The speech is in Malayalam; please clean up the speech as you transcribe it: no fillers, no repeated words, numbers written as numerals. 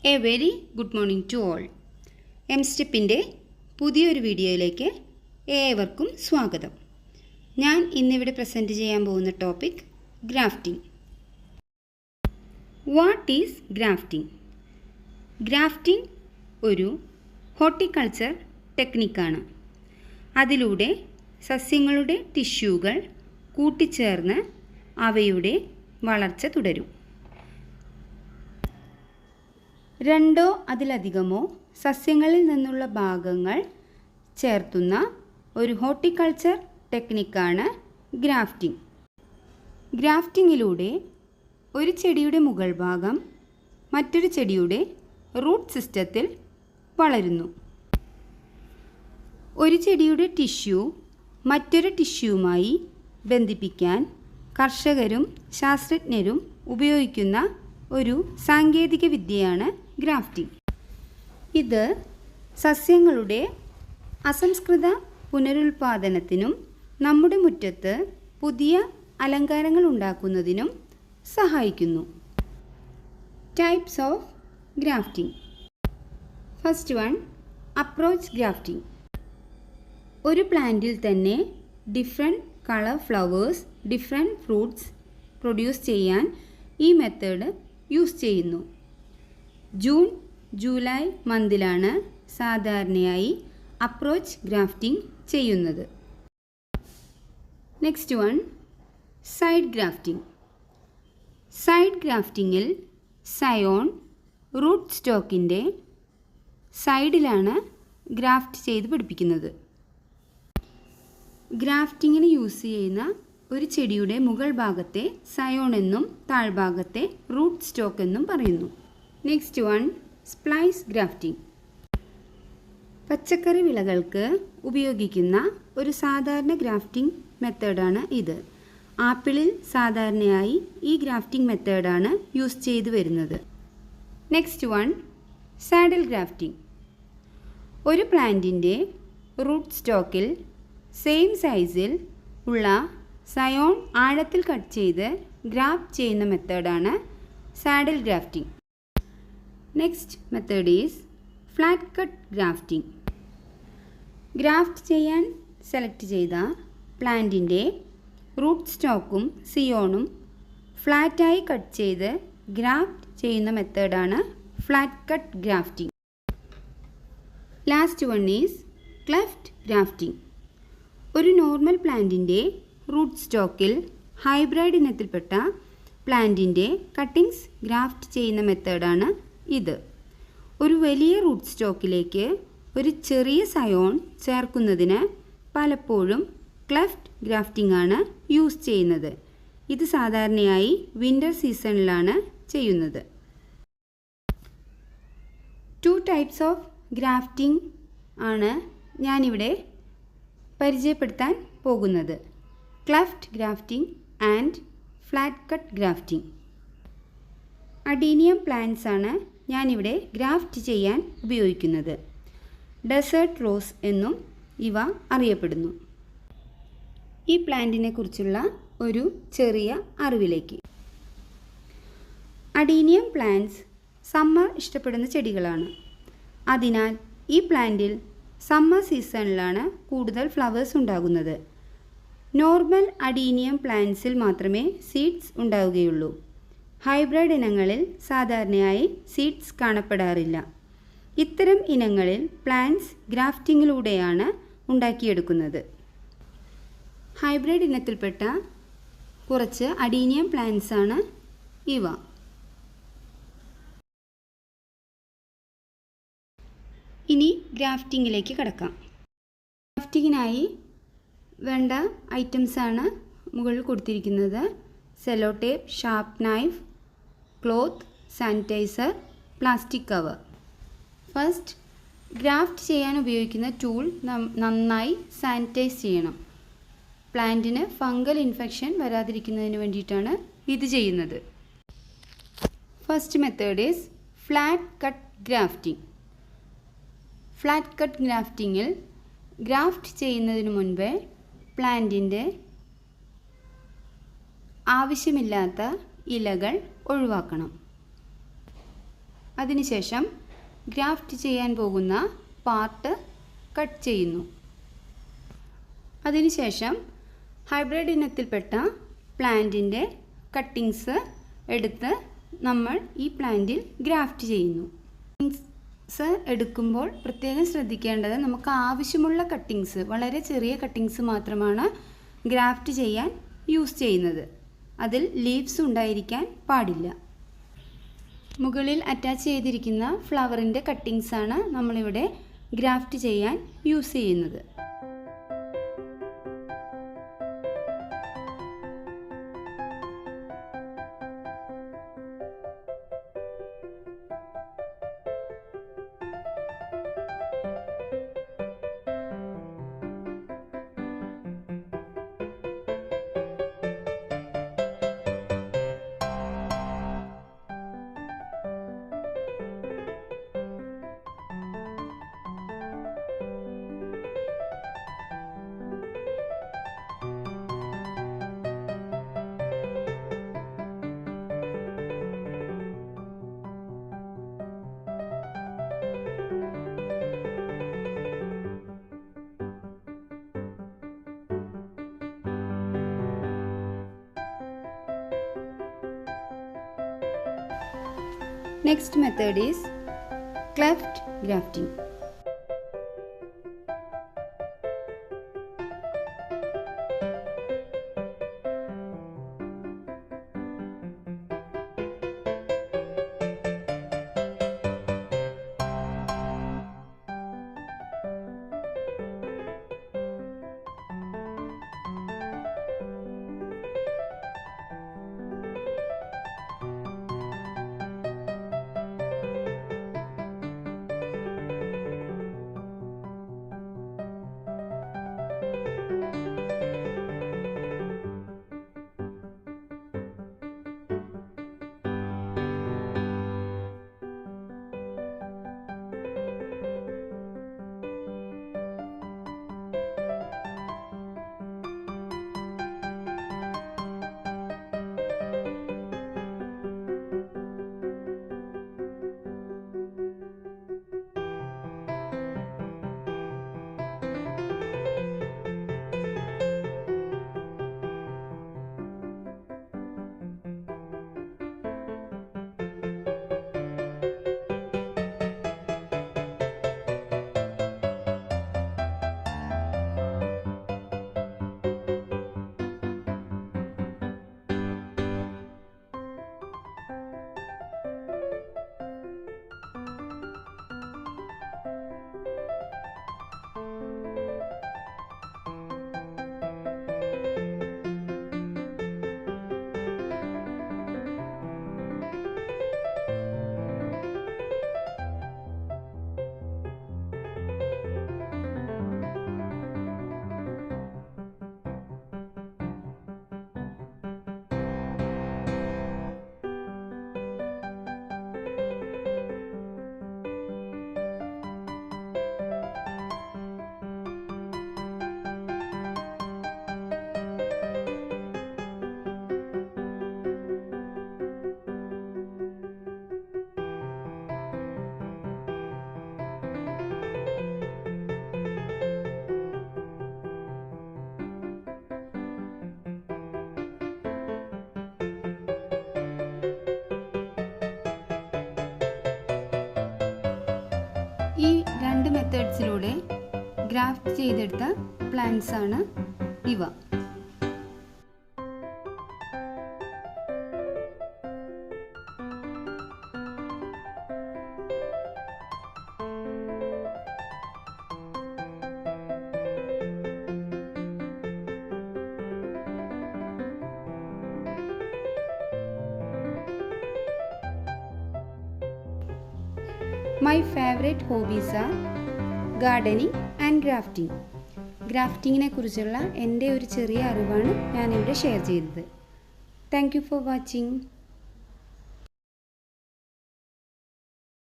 A very good morning to all. M സ്റ്റെപ്പിൻ്റെ പുതിയൊരു വീഡിയോയിലേക്ക് ഏവർക്കും സ്വാഗതം. ഞാൻ ഇന്നിവിടെ പ്രസൻറ്റ് ചെയ്യാൻ പോകുന്ന topic grafting. What is grafting? Grafting ഒരു ഹോർട്ടിക്കൾച്ചർ ടെക്നിക്കാണ്. അതിലൂടെ സസ്യങ്ങളുടെ ടിഷ്യൂകൾ കൂട്ടിച്ചേർന്ന് അവയുടെ വളർച്ച തുടരും. രണ്ടോ അതിലധികമോ സസ്യങ്ങളിൽ നിന്നുള്ള ഭാഗങ്ങൾ ചേർത്തുന്ന ഒരു ഹോർട്ടിക്കൾച്ചർ ടെക്നിക്കാണ് ഗ്രാഫ്റ്റിംഗ്. ഗ്രാഫ്റ്റിങ്ങിലൂടെ ഒരു ചെടിയുടെ മുകൾ ഭാഗം മറ്റൊരു ചെടിയുടെ റൂട്ട് സിസ്റ്റത്തിൽ വളരുന്നു. ഒരു ചെടിയുടെ ടിഷ്യൂ മറ്റൊരു ടിഷ്യൂവുമായി ബന്ധിപ്പിക്കാൻ കർഷകരും ശാസ്ത്രജ്ഞരും ഉപയോഗിക്കുന്ന ഒരു സാങ്കേതിക വിദ്യയാണ് ഗ്രാഫ്റ്റിംഗ്. ഇത് സസ്യങ്ങളുടെ അസംസ്കൃത പുനരുൽപാദനത്തിനും നമ്മുടെ മുറ്റത്ത് പുതിയ അലങ്കാരങ്ങൾ ഉണ്ടാക്കുന്നതിനും സഹായിക്കുന്നു. Types of grafting. First one, approach grafting. ഒരു പ്ലാന്റിൽ തന്നെ different colour flowers, different fruits produce ചെയ്യാൻ ഈ മെത്തേഡ് യൂസ് ചെയ്യുന്നു. ജൂൺ ജൂലൈ മന്തിലാണ് സാധാരണയായി അപ്രോച്ച് ഗ്രാഫ്റ്റിംഗ് ചെയ്യുന്നത്. Next one, side grafting. Side ഗ്രാഫ്റ്റിങ്ങിൽ സയോൺ റൂട്ട് സ്റ്റോക്കിൻ്റെ സൈഡിലാണ് ഗ്രാഫ്റ്റ് ചെയ്ത് പിടിപ്പിക്കുന്നത്. ഗ്രാഫ്റ്റിങ്ങിന് യൂസ് ചെയ്യുന്ന ഒരു ചെടിയുടെ മുകൾ ഭാഗത്തെ സയോൺ എന്നും താഴ്ഭാഗത്തെ റൂട്ട് സ്റ്റോക്ക് എന്നും പറയുന്നു. Next one, splice grafting. പച്ചക്കറി വിളകൾക്ക് ഉപയോഗിക്കുന്ന ഒരു സാധാരണ ഗ്രാഫ്റ്റിംഗ് മെത്തേഡാണ് ഇത്. ആപ്പിളിൽ സാധാരണയായി ഈ ഗ്രാഫ്റ്റിംഗ് മെത്തേഡാണ് യൂസ് ചെയ്തു വരുന്നത്. Next one, saddle grafting. ഒരു പ്ലാന്റിൻ്റെ റൂട്ട് സ്റ്റോക്കിൽ സെയിം സൈസിൽ ഉള്ള സയോൺ ആഴത്തിൽ കട്ട് ചെയ്ത് ഗ്രാഫ്റ്റ് ചെയ്യുന്ന മെത്തേഡാണ് saddle grafting. Next method is flat cut grafting. Graft ചെയ്യാൻ സെലക്ട് ചെയ്ത പ്ലാന്റിൻ്റെ റൂട്ട് സ്റ്റോക്കും സിയോണും ഫ്ലാറ്റായി കട്ട് ചെയ്ത് ഗ്രാഫ്റ്റ് ചെയ്യുന്ന മെത്തേഡാണ് flat cut grafting. Last one is cleft grafting. ഒരു നോർമൽ പ്ലാന്റിൻ്റെ റൂട്ട് സ്റ്റോക്കിൽ ഹൈബ്രിഡ് ഇനത്തിൽപ്പെട്ട പ്ലാന്റിൻ്റെ കട്ടിങ്സ് ഗ്രാഫ്റ്റ് ചെയ്യുന്ന മെത്തേഡാണ് ഇത്. ഒരു വലിയ റൂട്ട് സ്റ്റോക്കിലേക്ക് ഒരു ചെറിയ സയോൺ ചേർക്കുന്നതിന് പലപ്പോഴും ക്ലെഫ്റ്റ് ഗ്രാഫ്റ്റിംഗ് ആണ് യൂസ് ചെയ്യുന്നത്. ഇത് സാധാരണയായി വിൻ്റർ സീസണിലാണ് ചെയ്യുന്നത്. 2 ടൈപ്സ് ഓഫ് ഗ്രാഫ്റ്റിംഗ് ആണ് ഞാനിവിടെ പരിചയപ്പെടുത്താൻ പോകുന്നത്. Cleft grafting and flat cut grafting. Adenium plants ആണ് ഞാനിവിടെ ഗ്രാഫ്റ്റ് ചെയ്യാൻ ഉപയോഗിക്കുന്നത്. ഡെസേർട്ട് റോസ് എന്നും ഇവ അറിയപ്പെടുന്നു. ഈ പ്ലാന്റിനെ കുറിച്ചുള്ള ഒരു ചെറിയ അറിവിലേക്ക്. അഡീനിയം പ്ലാന്റ്സ് സമ്മർ ഇഷ്ടപ്പെടുന്ന ചെടികളാണ്. അതിനാൽ ഈ പ്ലാന്റിൽ സമ്മർ സീസണിലാണ് കൂടുതൽ ഫ്ലവേഴ്സ് ഉണ്ടാകുന്നത്. നോർമൽ അഡീനിയം പ്ലാന്റ്സിൽ മാത്രമേ സീഡ്സ് ഉണ്ടാവുകയുള്ളൂ. ഹൈബ്രിഡ് ഇനങ്ങളിൽ സാധാരണയായി സീഡ്സ് കാണപ്പെടാറില്ല. ഇത്തരം ഇനങ്ങളിൽ പ്ലാന്റ്സ് ഗ്രാഫ്റ്റിങ്ങിലൂടെയാണ് ഉണ്ടാക്കിയെടുക്കുന്നത്. ഹൈബ്രിഡ് ഇനത്തിൽപ്പെട്ട കുറച്ച് അഡീനിയം പ്ലാന്റ്സ് ആണ് ഇവ. ഇനി ഗ്രാഫ്റ്റിങ്ങിലേക്ക് കടക്കാം. ഗ്രാഫ്റ്റിങ്ങിനായി വേണ്ട ഐറ്റംസാണ് മുകളിൽ കൊടുത്തിരിക്കുന്നത്. Sellotape, sharp knife, cloth, sanitiser, plastic cover. First, graft ചെയ്യാൻ ഉപയോഗിക്കുന്ന ടൂൾ നന്നായി സാനിറ്റൈസ് ചെയ്യണം. പ്ലാന്റിന് ഫംഗൽ ഇൻഫെക്ഷൻ വരാതിരിക്കുന്നതിന് വേണ്ടിയിട്ടാണ് ഇത് ചെയ്യുന്നത്. First method is flat cut grafting. Flat cut ഗ്രാഫ്റ്റിങ്ങിൽ ഗ്രാഫ്റ്റ് ചെയ്യുന്നതിന് മുൻപേ പ്ലാന്റിൻ്റെ ആവശ്യമില്ലാത്ത ഇലകൾ ഒഴിവാക്കണം. അതിനുശേഷം ഗ്രാഫ്റ്റ് ചെയ്യാൻ പോകുന്ന പാർട്ട് കട്ട് ചെയ്യുന്നു. അതിനുശേഷം ഹൈബ്രിഡ് ഇനത്തിൽപ്പെട്ട പ്ലാന്റിൻ്റെ കട്ടിങ്സ് എടുത്ത് നമ്മൾ ഈ പ്ലാന്റിൽ ഗ്രാഫ്റ്റ് ചെയ്യുന്നു. കട്ടിങ്സ് എടുക്കുമ്പോൾ പ്രത്യേകം ശ്രദ്ധിക്കേണ്ടത് നമുക്ക് ആവശ്യമുള്ള കട്ടിങ്സ്, വളരെ ചെറിയ കട്ടിങ്സ് മാത്രമാണ് ഗ്രാഫ്റ്റ് ചെയ്യാൻ യൂസ് ചെയ്യുന്നത്. അതിൽ ലീവ്സ് ഉണ്ടായിരിക്കാൻ പാടില്ല. മുകളിൽ അറ്റാച്ച് ചെയ്തിരിക്കുന്ന ഫ്ലവറിൻ്റെ കട്ടിങ്സാണ് നമ്മളിവിടെ ഗ്രാഫ്റ്റ് ചെയ്യാൻ യൂസ് ചെയ്യുന്നത്. Next method is cleft grafting. ഈ രണ്ട് മെത്തേഡ്സിലൂടെ ഗ്രാഫ്റ്റ് ചെയ്തെടുത്ത പ്ലാന്റ്സ് ആണ് ഇവ. My favorite hobbies are gardening and grafting. ഗ്രാഫ്റ്റിങ്ങിനെ കുറിച്ചുള്ള എൻ്റെ ഒരു ചെറിയ അറിവാണ് ഞാനിവിടെ ഷെയർ ചെയ്തത്. Thank you for watching.